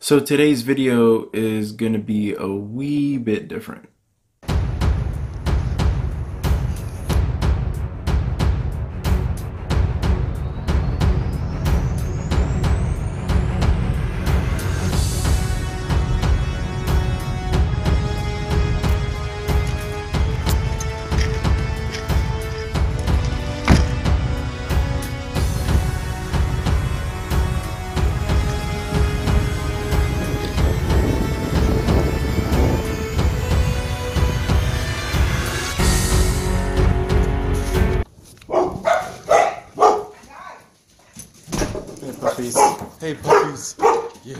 So today's video is going to be a wee bit different. Puppies. Hey puppies. Yeah.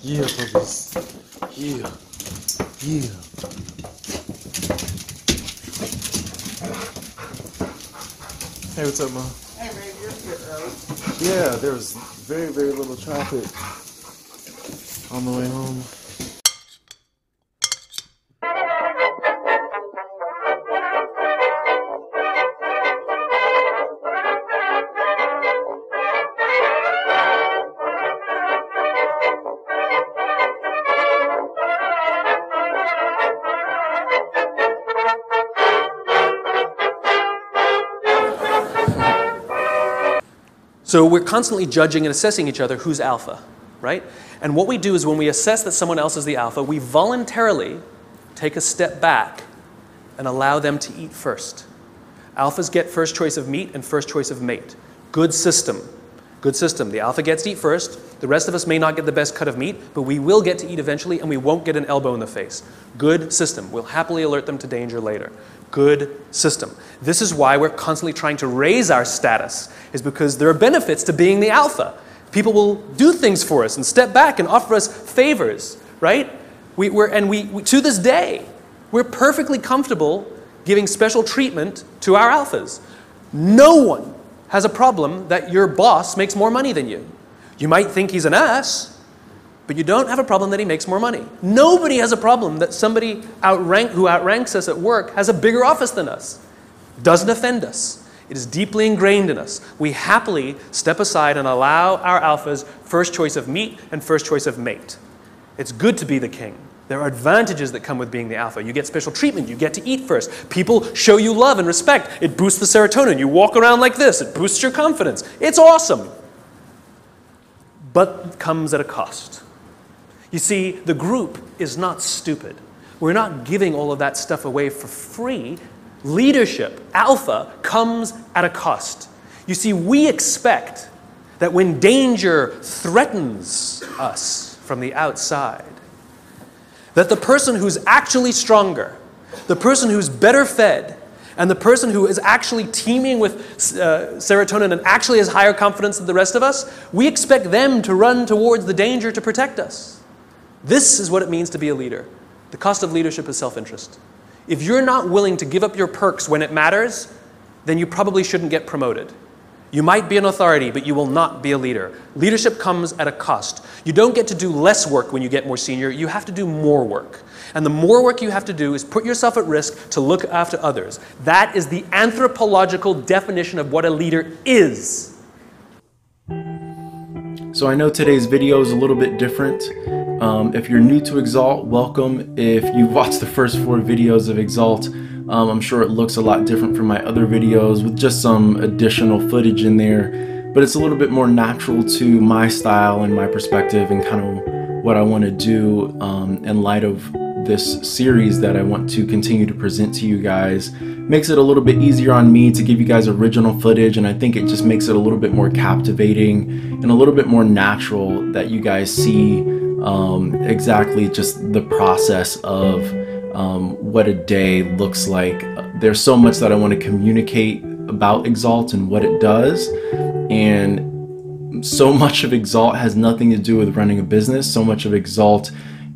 Yeah, puppies. Yeah. Yeah. Hey, what's up, Mom? Hey, babe, you're here early. Yeah, there was very, very little traffic on the way home. So we're constantly judging and assessing each other who's alpha, right? And what we do is when we assess that someone else is the alpha, we voluntarily take a step back and allow them to eat first. Alphas get first choice of meat and first choice of mate. Good system. Good system. The alpha gets to eat first. The rest of us may not get the best cut of meat, but we will get to eat eventually and we won't get an elbow in the face. Good system. We'll happily alert them to danger later. Good system. This is why we're constantly trying to raise our status, is because there are benefits to being the alpha. People will do things for us and step back and offer us favors, right? To this day, we're perfectly comfortable giving special treatment to our alphas. No one has a problem that your boss makes more money than you. You might think he's an ass, but you don't have a problem that he makes more money. Nobody has a problem that somebody who outranks us at work has a bigger office than us. Doesn't offend us. It is deeply ingrained in us. We happily step aside and allow our alphas first choice of meat and first choice of mate. It's good to be the king. There are advantages that come with being the alpha. You get special treatment. You get to eat first. People show you love and respect. It boosts the serotonin. You walk around like this. It boosts your confidence. It's awesome. But it comes at a cost. You see, the group is not stupid. We're not giving all of that stuff away for free. Leadership, alpha, comes at a cost. You see, we expect that when danger threatens us from the outside, that the person who's actually stronger, the person who's better fed, and the person who is actually teeming with serotonin and actually has higher confidence than the rest of us, we expect them to run towards the danger to protect us. This is what it means to be a leader. The cost of leadership is self-interest. If you're not willing to give up your perks when it matters, then you probably shouldn't get promoted. You might be an authority, but you will not be a leader. Leadership comes at a cost. You don't get to do less work when you get more senior. You have to do more work. And the more work you have to do is put yourself at risk to look after others. That is the anthropological definition of what a leader is. So I know today's video is a little bit different. If you're new to Exalt, welcome. If you've watched the first 4 videos of Exalt, I'm sure it looks a lot different from my other videos with just some additional footage in there. But it's a little bit more natural to my style and my perspective and kind of what I want to do in light of this series that I want to continue to present to you guys. Makes it a little bit easier on me to give you guys original footage, and I think it just makes it a little bit more captivating and a little bit more natural that you guys see exactly just the process of what a day looks like. There's so much that I want to communicate about Exalt and what it does, and so much of Exalt has nothing to do with running a business. So much of Exalt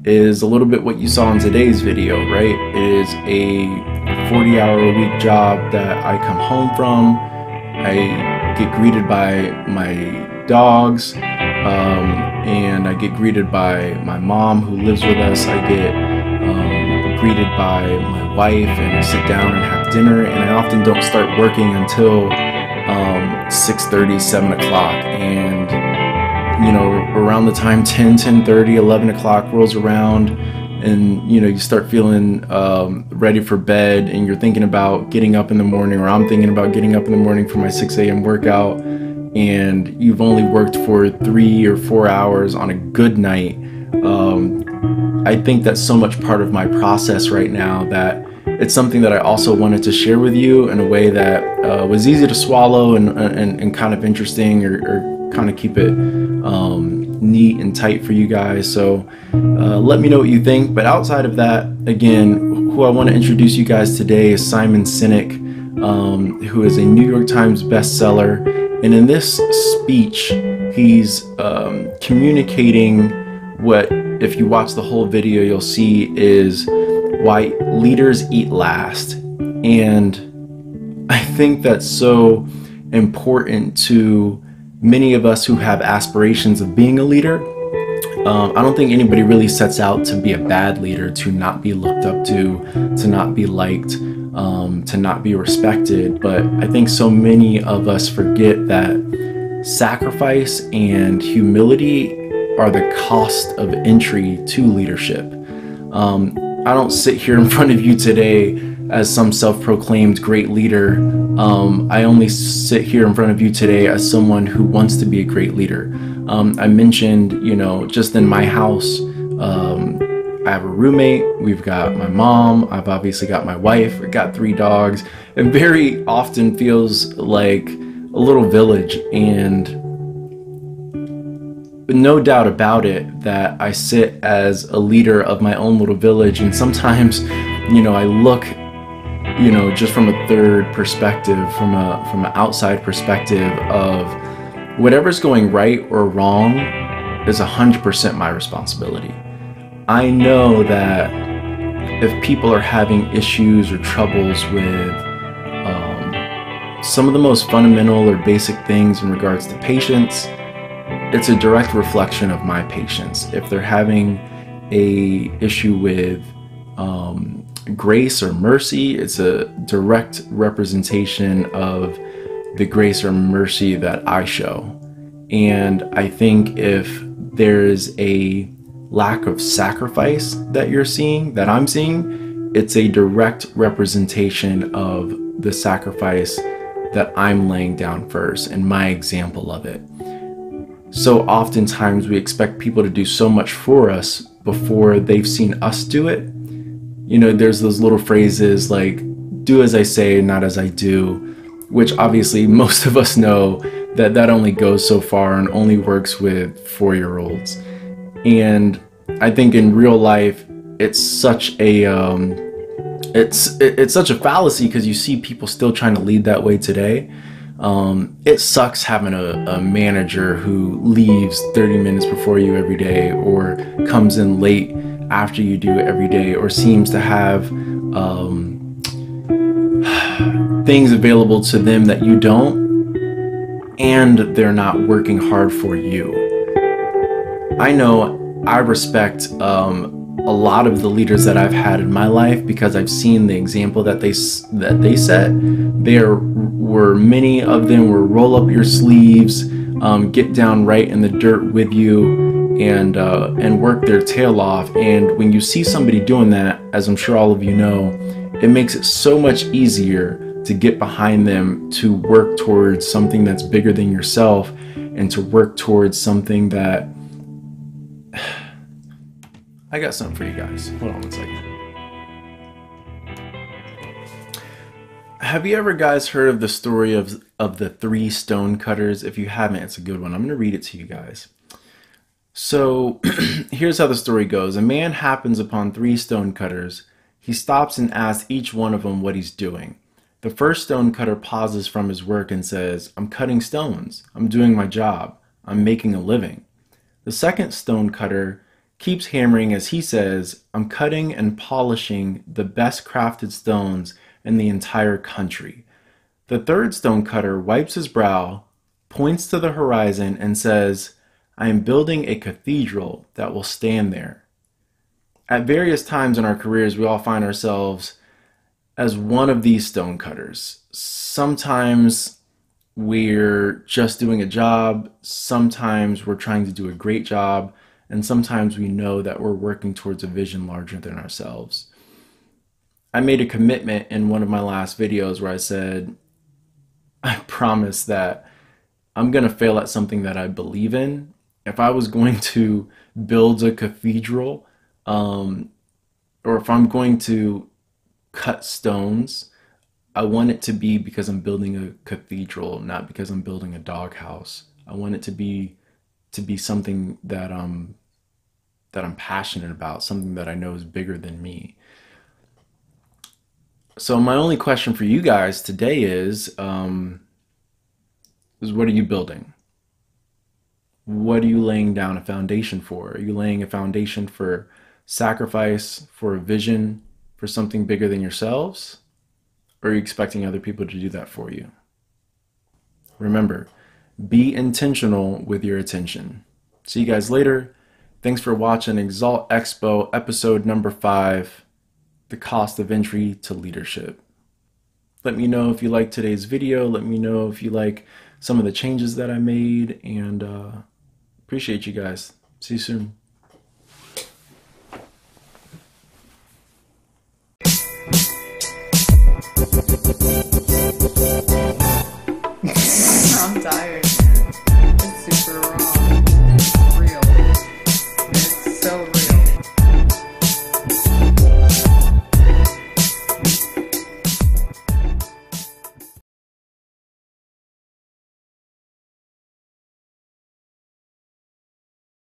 is a little bit what you saw in today's video, right? It is a 40-hour-a-week job that I come home from. I get greeted by my dogs, and I get greeted by my mom who lives with us. I get greeted by my wife, and we sit down and have dinner, and I often don't start working until 6:30, 7 o'clock, and you know, around around the time 10:30, 11 o'clock rolls around, and you start feeling ready for bed, and you're thinking about getting up in the morning, or I'm thinking about getting up in the morning for my 6 a.m. workout, and you've only worked for 3 or 4 hours on a good night. I think that's so much part of my process right now that it's something that I also wanted to share with you in a way that was easy to swallow and kind of interesting, or kind of keep it neat and tight for you guys. So let me know what you think. But outside of that, again, who I want to introduce you guys today is Simon Sinek, who is a New York Times bestseller. And in this speech, he's communicating what, if you watch the whole video, you'll see is why leaders eat last. And I think that's so important to many of us who have aspirations of being a leader. I don't think anybody really sets out to be a bad leader, to not be looked up to not be liked, to not be respected. But I think so many of us forget that sacrifice and humility are the cost of entry to leadership. I don't sit here in front of you today as some self-proclaimed great leader. I only sit here in front of you today as someone who wants to be a great leader. I mentioned, just in my house, I have a roommate, we've got my mom, I've obviously got my wife, I've got 3 dogs. It very often feels like a little village, and no doubt about it that I sit as a leader of my own little village. And sometimes, I look, just from a third perspective, from an outside perspective of whatever's going right or wrong is 100% my responsibility. I know that if people are having issues or troubles with some of the most fundamental or basic things in regards to patience, it's a direct reflection of my patience. If they're having a issue with grace or mercy, it's a direct representation of the grace or mercy that I show. And I think if there's a lack of sacrifice that you're seeing, that I'm seeing, it's a direct representation of the sacrifice that I'm laying down first and my example of it. So oftentimes we expect people to do so much for us before they've seen us do it. There's those little phrases like, do as I say, not as I do, which obviously most of us know that only goes so far and only works with 4-year-olds. And I think in real life, it's such a it's such a fallacy, because you see people still trying to lead that way today. It sucks having a manager who leaves 30 minutes before you every day, or comes in late after you do every day, or seems to have things available to them that you don't, and they're not working hard for you. I know I respect a lot of the leaders that I've had in my life because I've seen the example that they set. Many of them were roll up your sleeves, get down right in the dirt with you, and work their tail off. And when you see somebody doing that, as I'm sure all of you know, it makes it so much easier to get behind them, to work towards something that's bigger than yourself, and to work towards something that... I got something for you guys. Hold on one second. Have you ever guys heard of the story of the 3 stone cutters? If you haven't, it's a good one. I'm going to read it to you guys. So here's how the story goes. A man happens upon 3 stone cutters. He stops and asks each one of them what he's doing. The first stone cutter pauses from his work and says, "I'm cutting stones. I'm doing my job. I'm making a living." The second stone cutter keeps hammering as he says, "I'm cutting and polishing the best crafted stones in the entire country." The third stone cutter wipes his brow, points to the horizon, and says, "I am building a cathedral that will stand there." At various times in our careers, we all find ourselves as one of these stone cutters. Sometimes we're just doing a job. Sometimes we're trying to do a great job. And sometimes we know that we're working towards a vision larger than ourselves. I made a commitment in one of my last videos where I said, I promise that I'm going to fail at something that I believe in. If I was going to build a cathedral, or if I'm going to cut stones, I want it to be because I'm building a cathedral, not because I'm building a doghouse. I want it to be something that I'm passionate about, something that I know is bigger than me. So my only question for you guys today is what are you building? What are you laying down a foundation for? Are you laying a foundation for sacrifice, for a vision, for something bigger than yourselves? Or are you expecting other people to do that for you? Remember, be intentional with your attention. See you guys later. Thanks for watching Exalt Expo episode number 5, The Cost of Entry to Leadership. Let me know if you like today's video. Let me know if you like some of the changes that I made, and appreciate you guys. See you soon.